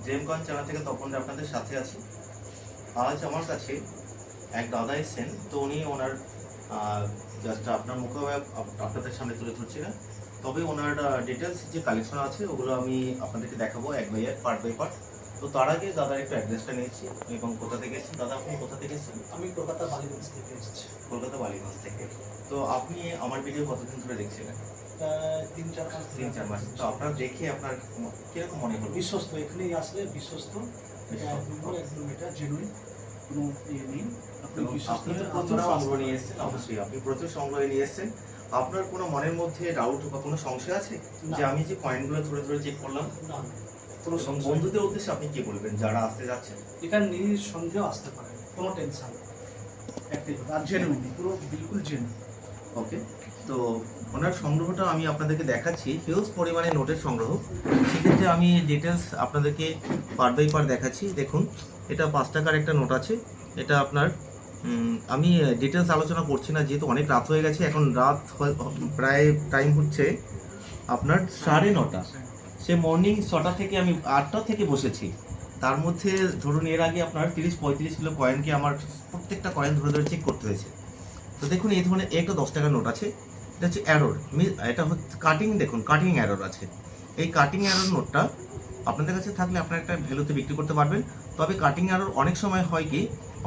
ড্রিমকন channel থেকে তপন আপনাদের সাথে আছি। আজ আমার কাছে এক দাদা এসেছেন, তো উনি ওনার জাস্ট আপনার মুখে আপনাদের সামনে তুলে ধরছি না, তবে ওনার ডিটেলস যে কালেকশন আছে ওগুলো আমি আপনাদেরকে দেখাবো এক বাই এক, পার্ট বাই পার্ট। তো তার আগে দাদার একটু অ্যাড্রেসটা নিয়েছি এবং কোথা থেকে এসেছেন। দাদা আপনি কোথা থেকে এসেছেন? আমি কলকাতা বালিগঞ্জ থেকে এসেছি। কলকাতা বালিগঞ্জ থেকে। তো আপনি আমার ভিডিও কতদিন ধরে দেখছিলেন? 3-4 মাস। তো আপনার দেখে আপনার কিরকম মনে হলো? বিশ্বস্ত, এখানেই আসলে বিশ্বস্ত। এটা একদম এটা জেনুইন, কোনো ইয়ে নেই। আপনি বিশ্বস্ত আপনি তো প্রচুর সংগ্রহ নিয়ে এসেছেন, অবশ্যই আপনি প্রচুর সংগ্রহ নিয়ে এসেছেন। আপনার কোনো মনের মধ্যে ডাউট বা কোনো সংশয় আছে যে আমি যে কয়েনগুলো ধরে ধরে চেক করলাম? না, কোনো সংশয়। বন্ধুদের উদ্দেশ্যে আপনি কি বলবেন যারা আসতে যাচ্ছেন? এখানে নিঃসন্দেহ আসতে পারে, কোনো টেনশন নেই। একটাই কথা, আর জেনুইন, পুরো বিলকুল জেনুইন। ওকে, তো ওনার সংগ্রহটা আমি আপনাদেরকে দেখাচ্ছি, হিউজ পরিমাণে নোটের সংগ্রহ। সেক্ষেত্রে আমি ডিটেলস আপনাদেরকে পার্ট বাই পার্ট দেখাচ্ছি। দেখুন, এটা 5 টাকার একটা নোট আছে। এটা আপনার আমি ডিটেলস আলোচনা করছি না, যেহেতু অনেক রাত হয়ে গেছে। এখন রাত প্রায় টাইম হচ্ছে আপনার 9:30। সে মর্নিং 6টা থেকে আমি 8টা থেকে বসেছি। তার মধ্যে ধরুন এর আগে আপনার 30-35 কিলো কয়েনকে আমার প্রত্যেকটা কয়েন ধরে ধরে চেক করতে হয়েছে। তো দেখুন, এই ধরনের একটা 10 টাকার নোট আছে। এটা হচ্ছে অ্যারোর, এটা হচ্ছে কাটিং। দেখুন, কাটিং অ্যারোর আছে। এই কাটিং অ্যারোর নোটটা আপনাদের কাছে থাকলে আপনারা একটা ভ্যালুতে বিক্রি করতে পারবেন। তবে কাটিং অ্যারোর অনেক সময় হয় কি,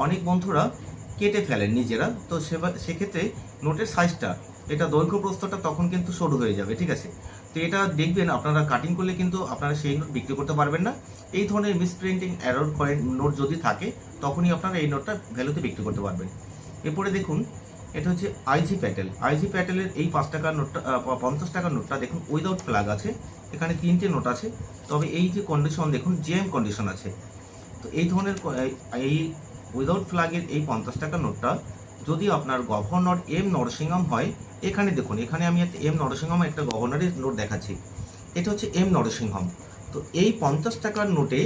অনেক বন্ধুরা কেটে ফেলেন নিজেরা, তো সেক্ষেত্রে নোটের সাইজটা, এটা দৈর্ঘ্য প্রস্থটা তখন কিন্তু সরু হয়ে যাবে, ঠিক আছে? তো এটা দেখবেন, আপনারা কাটিং করলে কিন্তু আপনারা সেই নোট বিক্রি করতে পারবেন না। এই ধরনের মিসপ্রিন্টিং অ্যারোর কয়েন নোট যদি থাকে, তখনই আপনারা এই নোটটা ভ্যালুতে বিক্রি করতে পারবেন। এরপরে দেখুন, এটা হচ্ছে আইজি প্যাটেল। আইজি প্যাটেলের এই 5 টাকার নোটটা, 50 টাকার নোটটা দেখুন উইদাউট ফ্ল্যাগ আছে। এখানে 3টে নোট আছে, তবে এই যে কন্ডিশন দেখুন, জেএম কন্ডিশন আছে। তো এই ধরনের এই উইদাউট ফ্ল্যাগের এই 50 টাকার নোটটা যদি আপনার গভর্নর এম নরসিংহম হয়, এখানে দেখুন, এখানে আমি একটা এম নরসিংহম একটা গভর্নরের নোট দেখাচ্ছি। এটা হচ্ছে এম নরসিংহম। তো এই 50 টাকার নোটে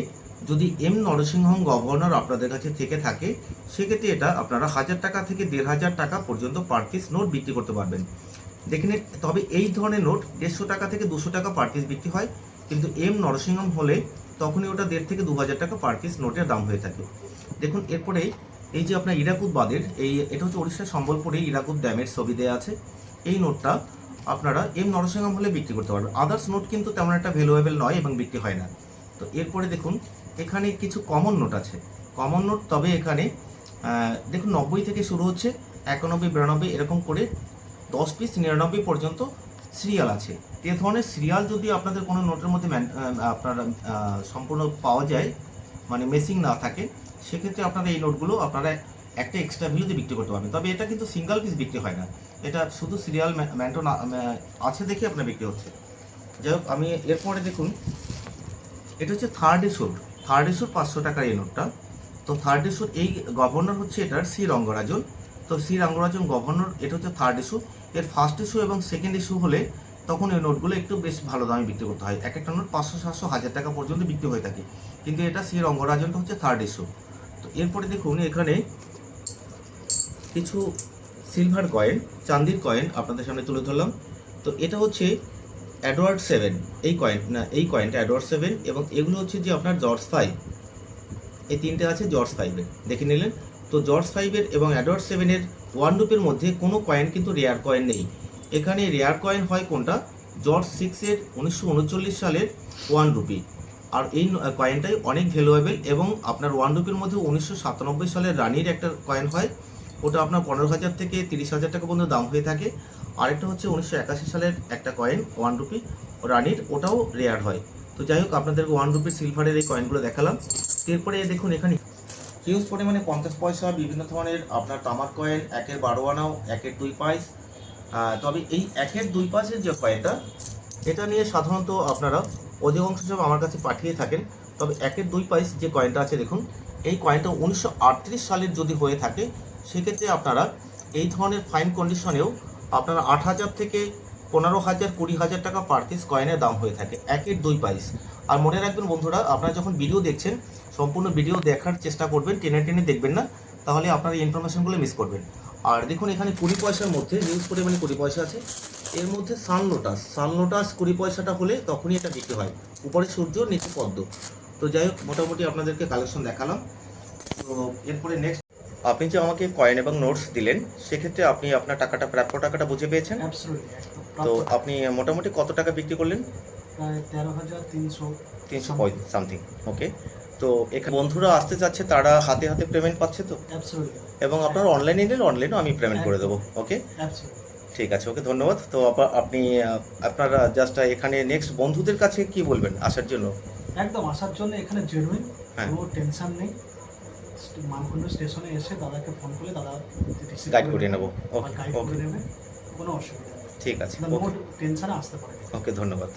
যদি এম নরসিংহম গভর্নর আপনাদের কাছে থেকে থাকে, সেক্ষেত্রে এটা আপনারা 1000 টাকা থেকে 1500 টাকা পর্যন্ত পার পিস নোট বিক্রি করতে পারবেন। দেখে নিন, তবে এই ধরনের নোট 150 টাকা থেকে 200 টাকা পার পিস বিক্রি হয়, কিন্তু এম নরসিংহম হলে তখনই ওটা 1,500 থেকে 2,000 টাকা পার পিস নোটের দাম হয়ে থাকে। দেখুন, এরপরে এই যে আপনার ইরাকুদ বাদের এটা হচ্ছে উড়িষ্যার সম্বলপুরে ইরাকুদ ড্যামের ছবি দেওয়া আছে। এই নোটটা আপনারা এম নরসিংহম হলে বিক্রি করতে পারবেন। আদার্স নোট কিন্তু তেমন একটা ভ্যালুয়েবল নয় এবং বিক্রি হয় না। তো এরপরে দেখুন, এখানে কিছু কমন নোট আছে। কমন নোট, তবে এখানে দেখুন 90 থেকে শুরু হচ্ছে, 91, 92 এরকম করে 10 পিস 99 পর্যন্ত সিরিয়াল আছে। এ ধরনের সিরিয়াল যদি আপনাদের কোনো নোটের মধ্যে আপনারা সম্পূর্ণ পাওয়া যায়, মানে মেসিং না থাকে, সেক্ষেত্রে আপনারা এই নোটগুলো আপনারা একটা এক্সট্রা ভ্যালুতে বিক্রি করতে পারবেন। তবে এটা কিন্তু সিঙ্গেল পিস বিক্রি হয় না, এটা শুধু সিরিয়াল ম্যান্টন আছে দেখে আপনার বিক্রি হচ্ছে। যাই হোক, আমি এরপরে দেখুন, এটা হচ্ছে থার্ড ইস্যুর 500 টাকার এই নোটটা। তো থার্ড ইস্যুর এই গভর্নর হচ্ছে এটার সি রঙ্গরাজন। তো সি রঙ্গরাজন গভর্নর, এটা হচ্ছে থার্ড ইস্যু। এর ফার্স্ট ইস্যু এবং সেকেন্ড ইস্যু হলে তখন এই নোটগুলো একটু বেশ ভালো দামে বিক্রি করতে হয়। এক একটা নোট 500, 700, 1000 টাকা পর্যন্ত বিক্রি হয়ে থাকে, কিন্তু এটা সি রঙ্গরাজনটা হচ্ছে থার্ড ইস্যু। তো এরপরে দেখুন, এখানে কিছু সিলভার কয়েন, চান্দির কয়েন আপনাদের সামনে তুলে ধরলাম। তো এটা হচ্ছে এডওয়ার্ড 7, এই কয়েনটা এডওয়ার্ড 7, এবং এগুলো হচ্ছে যে আপনার জর্জ 5, এই 3টে আছে জর্জ 5-এর, দেখে নিলেন। তো জর্জ 5-এর এবং এডওয়ার্ড 7-এর 1 রুপির মধ্যে কোনো কয়েন কিন্তু রেয়ার কয়েন নেই। এখানে রেয়ার কয়েন হয় কোনটা, জর্জ 6-এর 1939 সালের 1 রুপি। আর এই কয়েনটাই অনেক ভ্যালুয়েবল, এবং আপনার 1 রুপির মধ্যে 1997 সালের রানির একটা কয়েন হয়, ওটা আপনার 15,000 থেকে 30,000 টাকা পর্যন্ত দাম হয়ে থাকে। আরেকটা হচ্ছে 1981 সালের একটা কয়েন 1 রুপি রানির, ওটাও রেয়ার হয়। তো যাই হোক, আপনাদেরকে 1 রুপির সিলভারের এই কয়েনগুলো দেখালাম। এরপরে দেখুন, এখানে হিউজ পরিমাণে 50 পয়সা, বিভিন্ন ধরনের আপনার তামাক কয়েন, 1-এর 12 আনাও, 1-এর 2 পয়সা। তবে এই 1-এর 2 পয়সার যে কয়েনটা, এটা নিয়ে সাধারণত আপনারা অধিকাংশ সব আমার কাছে পাঠিয়ে থাকেন। তবে 1-এর 2 পয়সা যে কয়েনটা আছে দেখুন, এই কয়েনটা 1938 সালের যদি হয়ে থাকে, সেক্ষেত্রে আপনারা এই ধরনের ফাইন কন্ডিশনেও আপনারা 8,000 থেকে 15,000, 20,000 টাকা পার পিস কয়েনের দাম হয়ে থাকে 1-এর 2 পয়সা। আর মনে রাখবেন বন্ধুরা, আপনারা যখন ভিডিও দেখছেন, সম্পূর্ণ ভিডিও দেখার চেষ্টা করবেন, টেনে টেনে দেখবেন না, তাহলে আপনারা এই ইনফরমেশনগুলো মিস করবেন। আর দেখুন, এখানে 20 পয়সার মধ্যে হিউজ পরিমাণে 20 পয়সা আছে। এর মধ্যে সান লোটাস 20 পয়সাটা হলে তখনই এটা বিক্রি হয়। উপরে সূর্য, নিচে পদ্ম। তো যাই হোক, মোটামুটি আপনাদেরকে কালেকশন দেখালাম। তো এরপরে নেক্সট, আপনি যে আমাকে কয়েন এবং নোটস দিলেন, সেক্ষেত্রে আপনি আপনার টাকাটা, প্রাপ্য টাকাটা বুঝে পেয়েছেন। অ্যাবসলিউটলি একদম তো প্রাপ্য টাকা। আপনি মোটামুটি কত টাকা বিক্রি করলেন? প্রায় 13,300 300 সামথিং। ওকে। তো এখানে বন্ধুরা আসতে চাচ্ছে, তারা হাতে হাতে পেমেন্ট পাচ্ছে তো? অ্যাবসলিউটলি এবং আপনার অনলাইনে নিলে অনলাইনেও আমি পেমেন্ট করে দেবো। ওকে, অ্যাবসলিউটলি। ঠিক আছে, ওকে, ধন্যবাদ। তো আপনি আপনারা জাস্ট এখানে নেক্সট বন্ধুদের কাছে কি বলবেন আসার জন্য? একদম আসার জন্য এখানে জেনুইন, হ্যাঁ। কোনো টেনশন নেই। মানকুণ্ড স্টেশনে এসে দাদাকে ফোন করলে দাদা রিসিভ গাইড করে নেবো। ওকে, গাইড ওকে, করে নেবে, কোনো অসুবিধা নেই। ঠিক আছে, নো ওকে, টেনশনে আসতে পারে। ওকে, ধন্যবাদ।